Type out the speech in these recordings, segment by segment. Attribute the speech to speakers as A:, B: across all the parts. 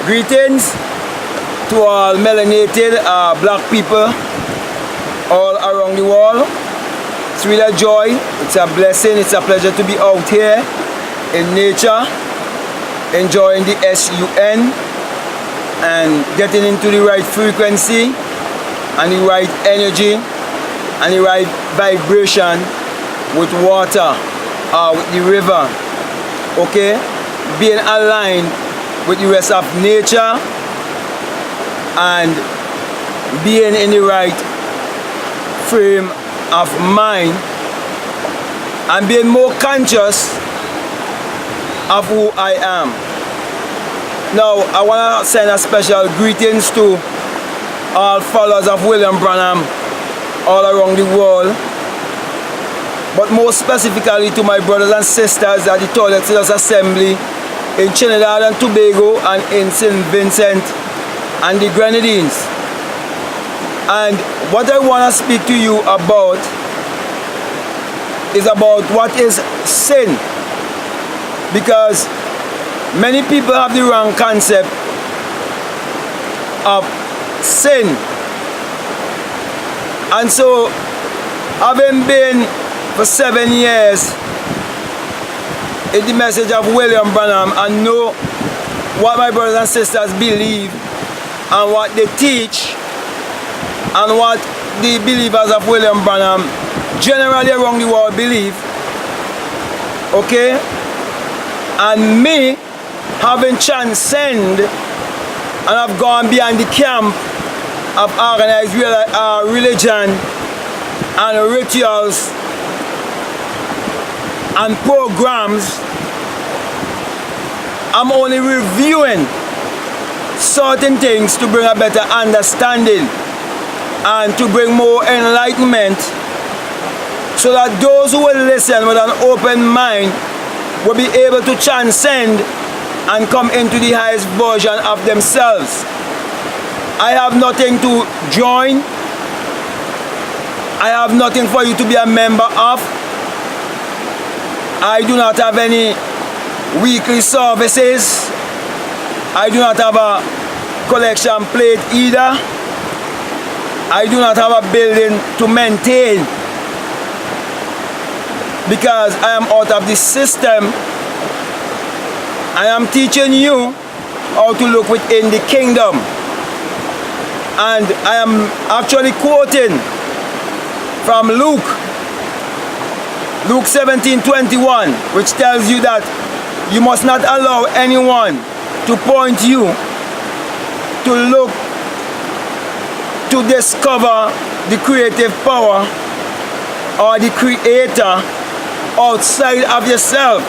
A: Greetings to all melanated black people all around the world. It's really a joy, it's a blessing, it's a pleasure to be out here in nature, enjoying the sun and getting into the right frequency and the right energy and the right vibration with water, with the river, okay? Being aligned with the rest of nature and being in the right frame of mind and being more conscious of who I am. Now, I want to send a special greetings to all followers of William Branham all around the world, but more specifically to my brothers and sisters at the Toilet Sitters Assembly in Trinidad and Tobago and in St. Vincent and the Grenadines. And what I want to speak to you about is about what is sin, because many people have the wrong concept of sin. And so, having been for 7 years in the message of William Branham and know what my brothers and sisters believe and what they teach and what the believers of William Branham generally around the world believe, okay? And me, having transcended and have gone beyond the camp of organized religion and rituals and programs, I'm only reviewing certain things to bring a better understanding and to bring more enlightenment, so that those who will listen with an open mind will be able to transcend and come into the highest version of themselves. I have nothing to join. I have nothing for you to be a member of. I do not have any weekly services. I do not have a collection plate either. I do not have a building to maintain, because I am out of the system. I am teaching you how to look within the kingdom. And I am actually quoting from Luke 17:21, which tells you that you must not allow anyone to point you to look to discover the creative power or the creator outside of yourself,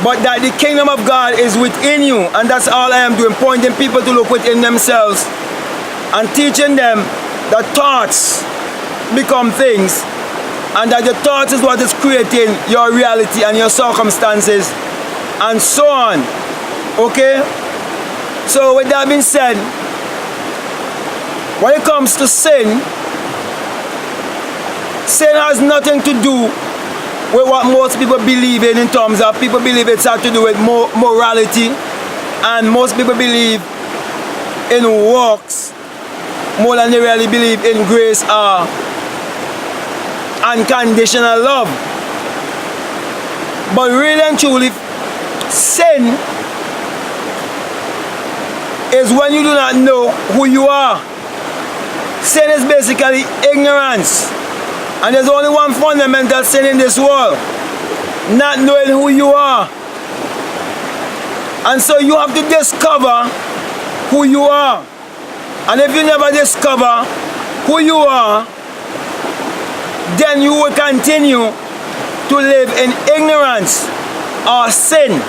A: but that the kingdom of God is within you. And that's all I am doing, pointing people to look within themselves and teaching them that thoughts become things, and that your thoughts is what is creating your reality and your circumstances and so on, okay? So with that being said, when it comes to sin, sin has nothing to do with what most people believe in terms of people believe it's had to do with morality, and most people believe in works more than they really believe in grace or unconditional love. But really and truly, sin is when you do not know who you are. Sin is basically ignorance. And there's only one fundamental sin in this world: not knowing who you are. And so you have to discover who you are. And if you never discover who you are, then you will continue to live in ignorance or sin.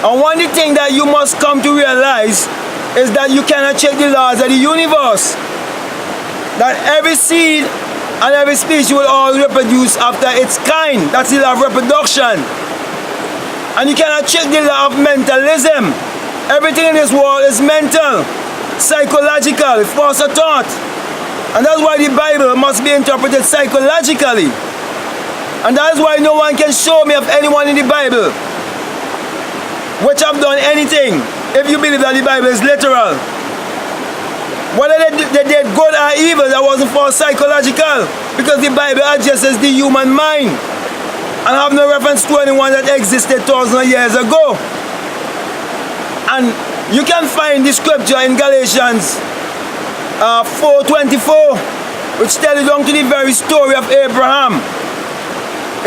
A: And one thing that you must come to realize is that you cannot check the laws of the universe. That every seed and every species will always reproduce after its kind. That's the law of reproduction. And you cannot check the law of mentalism. Everything in this world is mental, psychological, force of thought. And that's why the Bible must be interpreted psychologically. And that's why no one can show me of anyone in the Bible which have done anything, if you believe that the Bible is literal, whether they did good or evil, that wasn't for psychological, because the Bible addresses the human mind and have no reference to anyone that existed thousands of years ago. And you can find the scripture in Galatians 4:24, which tells you down to the very story of Abraham.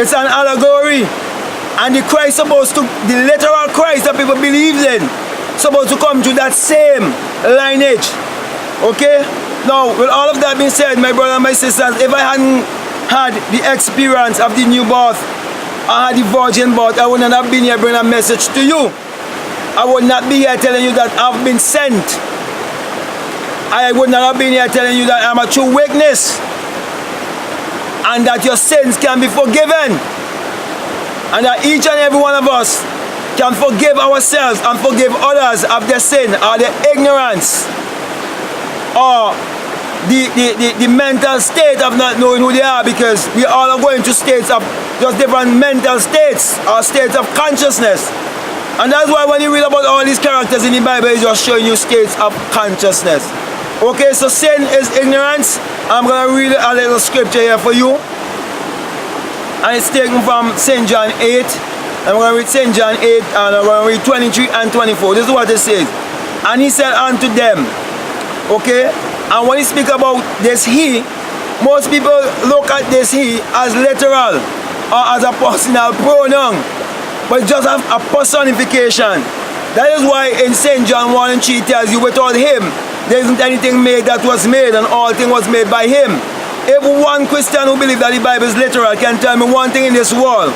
A: It's an allegory, and the Christ supposed to, the literal Christ that people believed in, supposed to come to that same lineage. Okay? Now, with all of that being said, my brothers and my sisters, if I hadn't had the experience of the new birth, I had the virgin birth, I wouldn't have been here bringing a message to you. I would not be here telling you that I've been sent. I would not have been here telling you that I'm a true witness and that your sins can be forgiven, and that each and every one of us can forgive ourselves and forgive others of their sin or their ignorance or the mental state of not knowing who they are, because we all are going to states of just different mental states or states of consciousness. And that's why when you read about all these characters in the Bible, it's just showing you states of consciousness. Okay, so sin is ignorance. I'm going to read a little scripture here for you. And it's taken from St. John 8. I'm going to read St. John 8 and I'm going to read 23 and 24. This is what it says. And he said unto them, okay, and when he speak about this he, most people look at this he as literal or as a personal pronoun, but just have a personification. That is why in St. John 1 and 3 tells you, without him there isn't anything made that was made, and all things was made by him. If one Christian who believes that the Bible is literal can tell me one thing in this world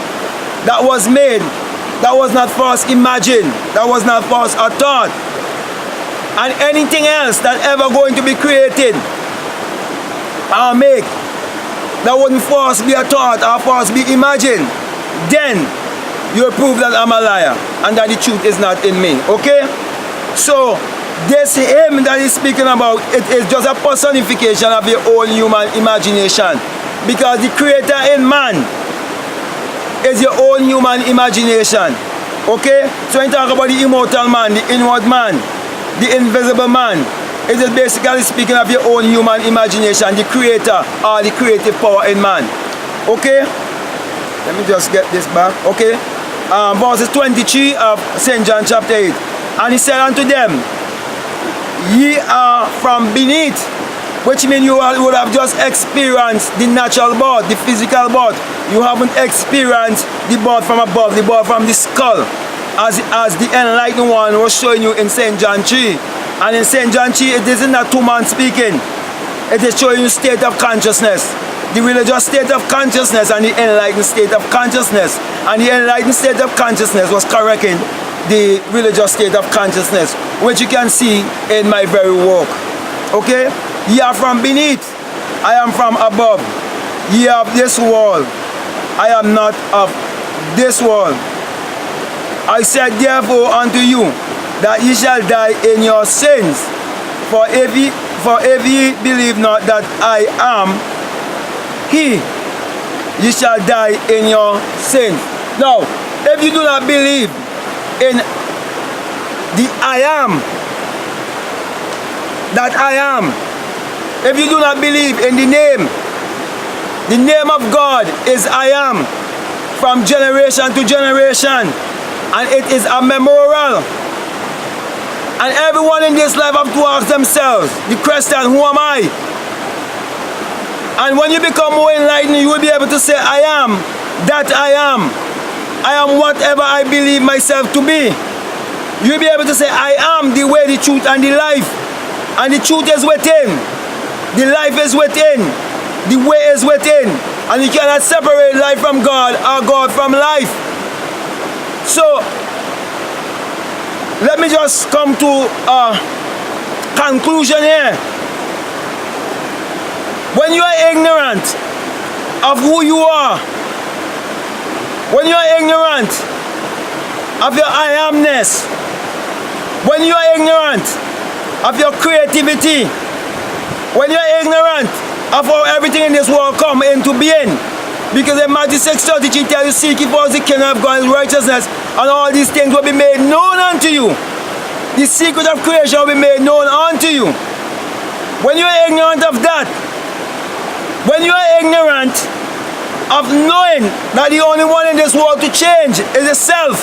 A: that was made, that was not first imagined, that was not first a thought, and anything else that ever going to be created or make that wouldn't first be a thought or first be imagined, then you prove that I'm a liar and that the truth is not in me. Okay? So this him that he's speaking about, it is just a personification of your own human imagination, because the creator in man is your own human imagination. Okay? So when you talk about the immortal man, the inward man, the invisible man, it is basically speaking of your own human imagination, the creator or the creative power in man. Okay? Let me just get this back. Okay? Verses 23 of St. John chapter 8. And he said unto them, ye are from beneath, which means you would have just experienced the natural birth, the physical birth. You haven't experienced the birth from above, the birth from the skull, as the enlightened one was showing you in St. John 3. And in St. John 3, it isn't a two-man speaking. It is showing you state of consciousness, the religious state of consciousness and the enlightened state of consciousness. And the enlightened state of consciousness was correcting the religious state of consciousness, which you can see in my very work. Okay? Ye are from beneath, I am from above. Ye are of this world, I am not of this world. I said therefore unto you, that ye shall die in your sins. For if ye believe not that I am he, ye shall die in your sins. Now, if you do not believe in the I am, that I am, if you do not believe in the name of God is I am, from generation to generation, and it is a memorial. And everyone in this life have to ask themselves the question, who am I? And when you become more enlightened, you will be able to say, I am that I am. I am whatever I believe myself to be. You'll be able to say, I am the way, the truth, and the life. And the truth is within. The life is within. The way is within. And you cannot separate life from God or God from life. So, let me just come to a conclusion here. When you are ignorant of who you are, when you are ignorant of your I amness, when you are ignorant of your creativity, when you are ignorant of how everything in this world come into being, Because in Matthew 6:33 tells you, seek ye first the kingdom of God and his righteousness, and all these things will be made known unto you. The secret of creation will be made known unto you. When you are ignorant of that, when you are ignorant of knowing that the only one in this world to change is yourself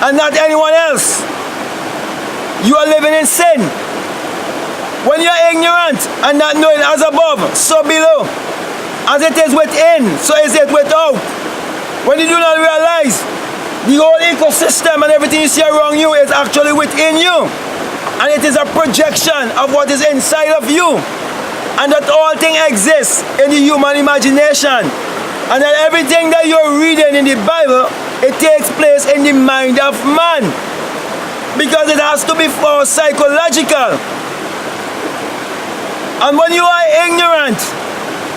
A: and not anyone else, you are living in sin. When you are ignorant and not knowing as above, so below, as it is within, so is it without. When you do not realize the whole ecosystem and everything you see around you is actually within you, and it is a projection of what is inside of you, and that all things exist in the human imagination, and that everything that you're reading in the Bible, it takes place in the mind of man, because it has to be for psychological. And when you are ignorant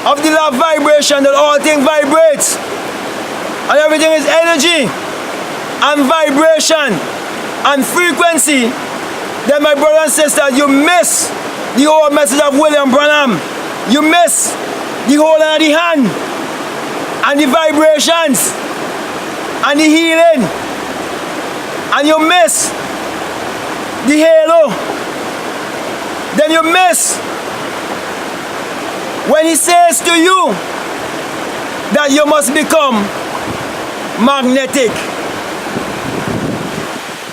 A: of the law of vibration, that all things vibrates, and everything is energy and vibration and frequency, then my brother and sister, you miss the whole message of William Branham. You miss the whole of the hand and the vibrations and the healing, and you miss the halo. Then you miss when he says to you that you must become magnetic,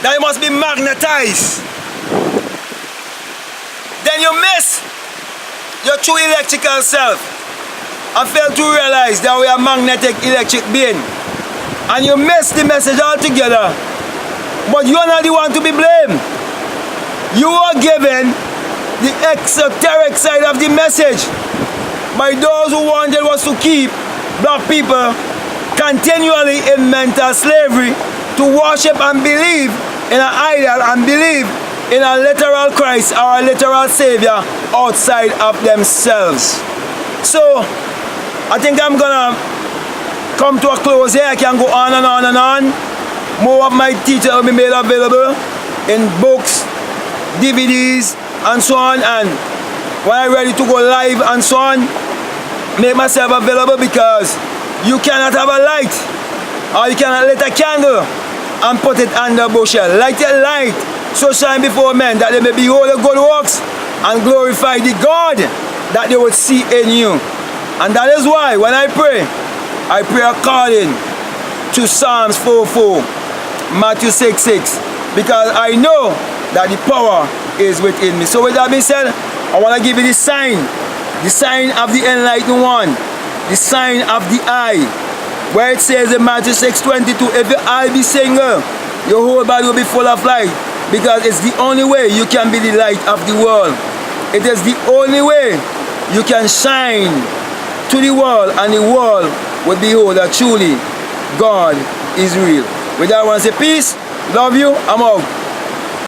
A: that you must be magnetized. Then you miss your true electrical self and fail to realize that we are magnetic electric being. And you miss the message altogether. But you are not the one to be blamed. You are given the exoteric side of the message by those who wanted was to keep black people continually in mental slavery, to worship and believe in an idol and believe in a literal Christ or a literal Savior outside of themselves. So I think I'm gonna come to a close here. I can go on and on and on. More of my teaching will be made available in books, DVDs, and so on. And when I'm ready to go live and so on, make myself available, because you cannot have a light, or you cannot light a candle and put it under a bushel. Light your light, so shine before men, that they may behold your good works and glorify the God that they would see in you. And that is why when I pray according to Psalms 4:4, Matthew 6:6, because I know that the power is within me. So with that being said, I want to give you the sign of the enlightened one, the sign of the eye, where it says in Matthew 6:22, if your eye be single, your whole body will be full of light, because it's the only way you can be the light of the world. It is the only way you can shine to the world, and the world will behold that truly God is real. With that, I want to say peace, love you, I'm out.